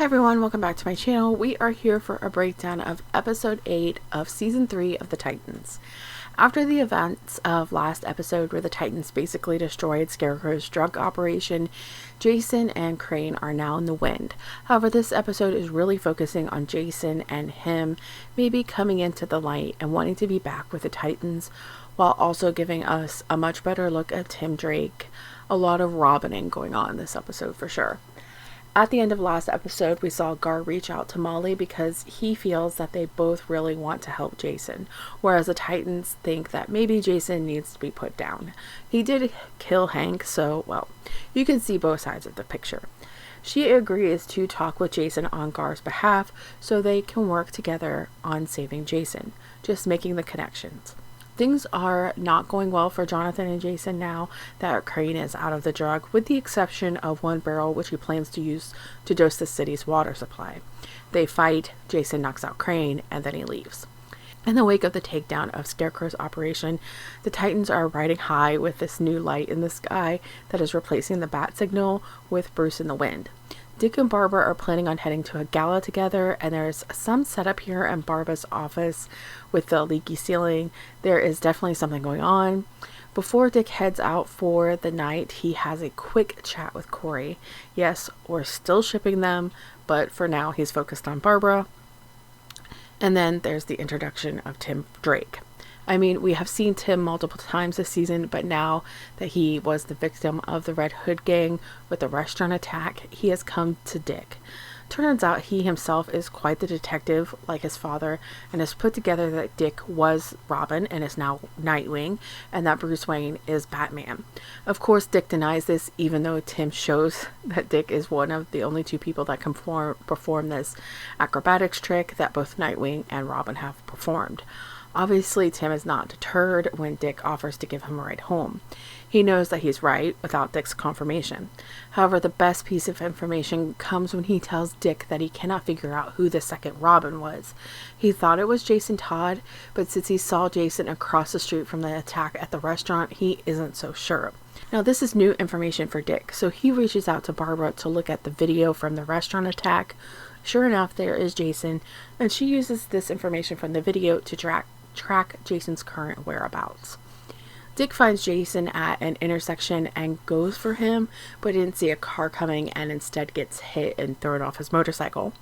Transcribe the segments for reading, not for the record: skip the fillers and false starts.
everyone, welcome back to my channel. We are here for a breakdown of episode 8 of season 3 of the Titans. After the events of last episode where the Titans basically destroyed Scarecrow's drug operation, Jason and Crane are now in the wind. However, this episode is really focusing on Jason and him maybe coming into the light and wanting to be back with the Titans, while also giving us a much better look at Tim Drake. A lot of Robining going on this episode for sure. At the end of last episode, we saw Gar reach out to Molly because he feels that they both really want to help Jason, whereas the Titans think that maybe Jason needs to be put down. He did kill Hank, so, well, you can see both sides of the picture. She agrees to talk with Jason on Gar's behalf so they can work together on saving Jason, just making the connections. Things are not going well for Jonathan and Jason now that Crane is out of the drug, with the exception of one barrel which he plans to use to dose the city's water supply. They fight, Jason knocks out Crane, and then he leaves. In the wake of the takedown of Scarecrow's operation, the Titans are riding high with this new light in the sky that is replacing the bat signal with Bruce in the wind. Dick and Barbara are planning on heading to a gala together, and there's some setup here in Barbara's office with the leaky ceiling. There is definitely something going on. Before Dick heads out for the night, he has a quick chat with Corey. Yes, we're still shipping them, but for now he's focused on Barbara. And then there's the introduction of Tim Drake. I mean, we have seen Tim multiple times this season, but now that he was the victim of the Red Hood gang with the restaurant attack, he has come to Dick. Turns out he himself is quite the detective, like his father, and has put together that Dick was Robin and is now Nightwing, and that Bruce Wayne is Batman. Of course, Dick denies this, even though Tim shows that Dick is one of the only two people that can perform this acrobatics trick that both Nightwing and Robin have performed. Obviously, Tim is not deterred when Dick offers to give him a ride home. He knows that he's right without Dick's confirmation. However, the best piece of information comes when he tells Dick that he cannot figure out who the second Robin was. He thought it was Jason Todd, but since he saw Jason across the street from the attack at the restaurant, he isn't so sure. Now, this is new information for Dick, so he reaches out to Barbara to look at the video from the restaurant attack. Sure enough, there is Jason, and she uses this information from the video to track Jason's current whereabouts. Dick finds Jason at an intersection and goes for him, but didn't see a car coming and instead gets hit and thrown off his motorcycle.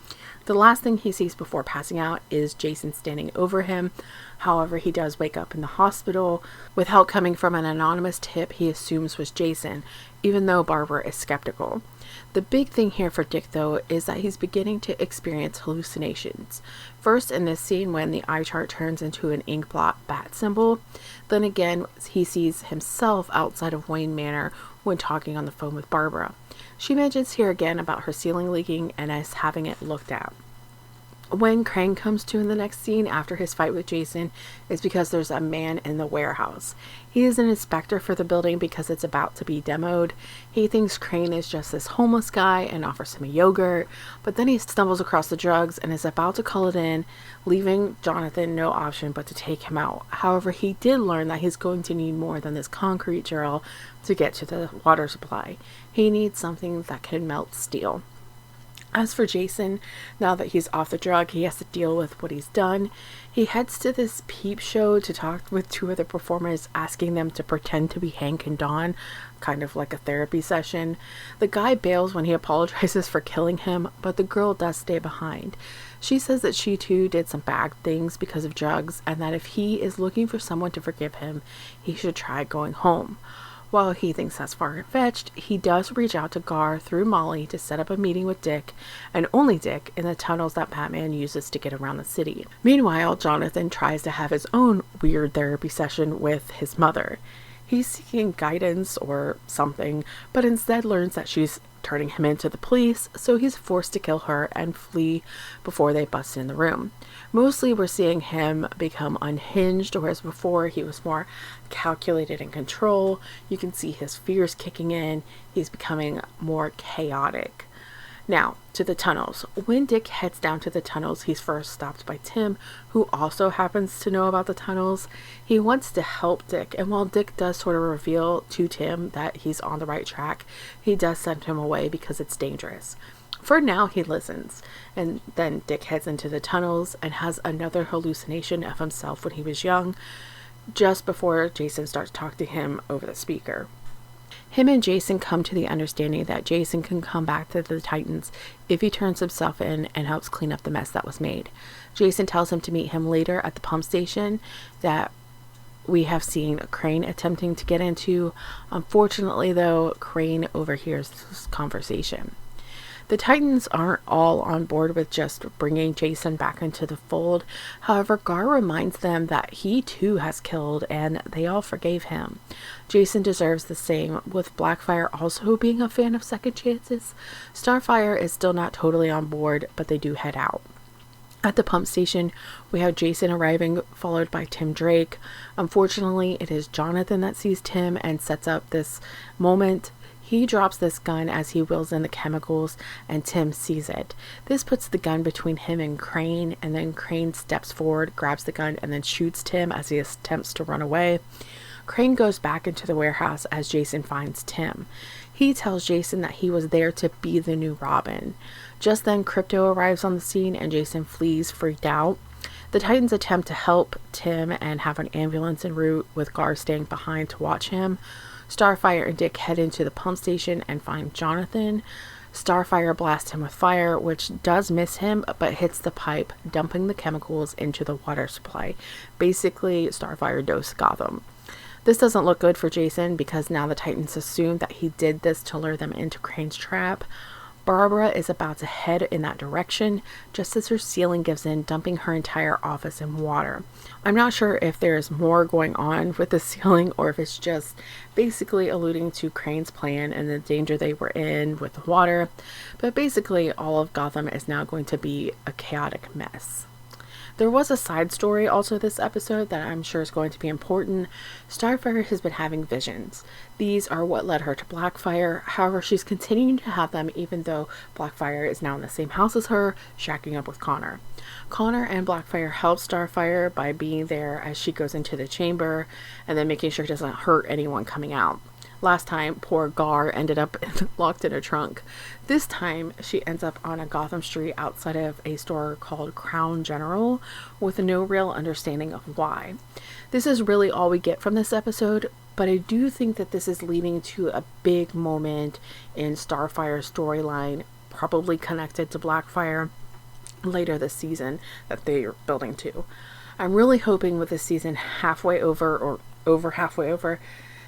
The last thing he sees before passing out is Jason standing over him. However, he does wake up in the hospital with help coming from an anonymous tip he assumes was Jason, even though Barbara is skeptical. The big thing here for Dick, though, is that he's beginning to experience hallucinations. First in this scene when the eye chart turns into an ink blot bat symbol. Then again, he sees himself outside of Wayne Manor when talking on the phone with Barbara. She mentions here again about her ceiling leaking and us having it looked at. When Crane comes to in the next scene after his fight with Jason is because there's a man in the warehouse. He is an inspector for the building because it's about to be demoed. He thinks Crane is just this homeless guy and offers him a yogurt, but then he stumbles across the drugs and is about to call it in, leaving Jonathan no option but to take him out. However, he did learn that he's going to need more than this concrete drill to get to the water supply. He needs something that can melt steel. As for Jason, now that he's off the drug, he has to deal with what he's done. He heads to this peep show to talk with two other performers, asking them to pretend to be Hank and Dawn, kind of like a therapy session. The guy bails when he apologizes for killing him, but the girl does stay behind. She says that she too did some bad things because of drugs, and that if he is looking for someone to forgive him, he should try going home. While he thinks that's far-fetched, he does reach out to Gar through Molly to set up a meeting with Dick, and only Dick, in the tunnels that Batman uses to get around the city. Meanwhile, Jonathan tries to have his own weird therapy session with his mother. He's seeking guidance or something, but instead learns that she's turning him into the police, so he's forced to kill her and flee before they bust in the room. Mostly we're seeing him become unhinged, whereas before he was more calculated and control. You can see his fears kicking in. He's becoming more chaotic. Now, to the tunnels. When Dick heads down to the tunnels, he's first stopped by Tim, who also happens to know about the tunnels. He wants to help Dick, and while Dick does sort of reveal to Tim that he's on the right track, he does send him away because it's dangerous. For now, he listens, and then Dick heads into the tunnels and has another hallucination of himself when he was young, just before Jason starts talking to him over the speaker. Him and Jason come to the understanding that Jason can come back to the Titans if he turns himself in and helps clean up the mess that was made. Jason tells him to meet him later at the pump station that we have seen Crane attempting to get into. Unfortunately, though, Crane overhears this conversation. The Titans aren't all on board with just bringing Jason back into the fold. However, Gar reminds them that he too has killed and they all forgave him. Jason deserves the same, with Blackfire also being a fan of second chances. Starfire is still not totally on board, but they do head out. At the pump station, we have Jason arriving, followed by Tim Drake. Unfortunately, it is Jonathan that sees Tim and sets up this moment. He drops this gun as he wheels in the chemicals, and Tim sees it. This puts the gun between him and Crane, and then Crane steps forward, grabs the gun, and then shoots Tim as he attempts to run away. Crane goes back into the warehouse as Jason finds Tim. He tells Jason that he was there to be the new Robin. Just then, Crypto arrives on the scene and Jason flees, freaked out. The Titans attempt to help Tim and have an ambulance en route, with Gar staying behind to watch him. Starfire and Dick head into the pump station and find Jonathan. Starfire blasts him with fire, which does miss him, but hits the pipe, dumping the chemicals into the water supply. Basically, Starfire dosed Gotham. This doesn't look good for Jason, because now the Titans assume that he did this to lure them into Crane's trap. Barbara is about to head in that direction, just as her ceiling gives in, dumping her entire office in water. I'm not sure if there's more going on with the ceiling, or if it's just basically alluding to Crane's plan and the danger they were in with the water, but basically all of Gotham is now going to be a chaotic mess. There was a side story also this episode that I'm sure is going to be important. Starfire has been having visions. These are what led her to Blackfire. However, she's continuing to have them even though Blackfire is now in the same house as her, shacking up with Connor. Connor and Blackfire help Starfire by being there as she goes into the chamber and then making sure it doesn't hurt anyone coming out. Last time, poor Gar ended up locked in a trunk. This time, she ends up on a Gotham street outside of a store called Crown General, with no real understanding of why. This is really all we get from this episode, but I do think that this is leading to a big moment in Starfire's storyline, probably connected to Blackfire later this season that they are building to. I'm really hoping with this season halfway over, or over halfway over,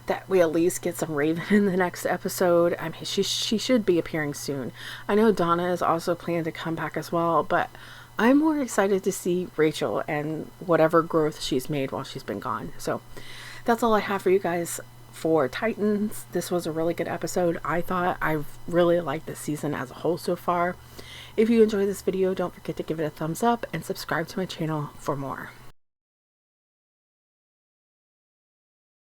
that we at least get some Raven in the next episode. I mean, she should be appearing soon. I know Donna is also planning to come back as well, but I'm more excited to see Rachel and whatever growth she's made while she's been gone. So that's all I have for you guys for Titans. This was a really good episode. I've really liked this season as a whole so far. If you enjoyed this video, don't forget to give it a thumbs up and subscribe to my channel for more.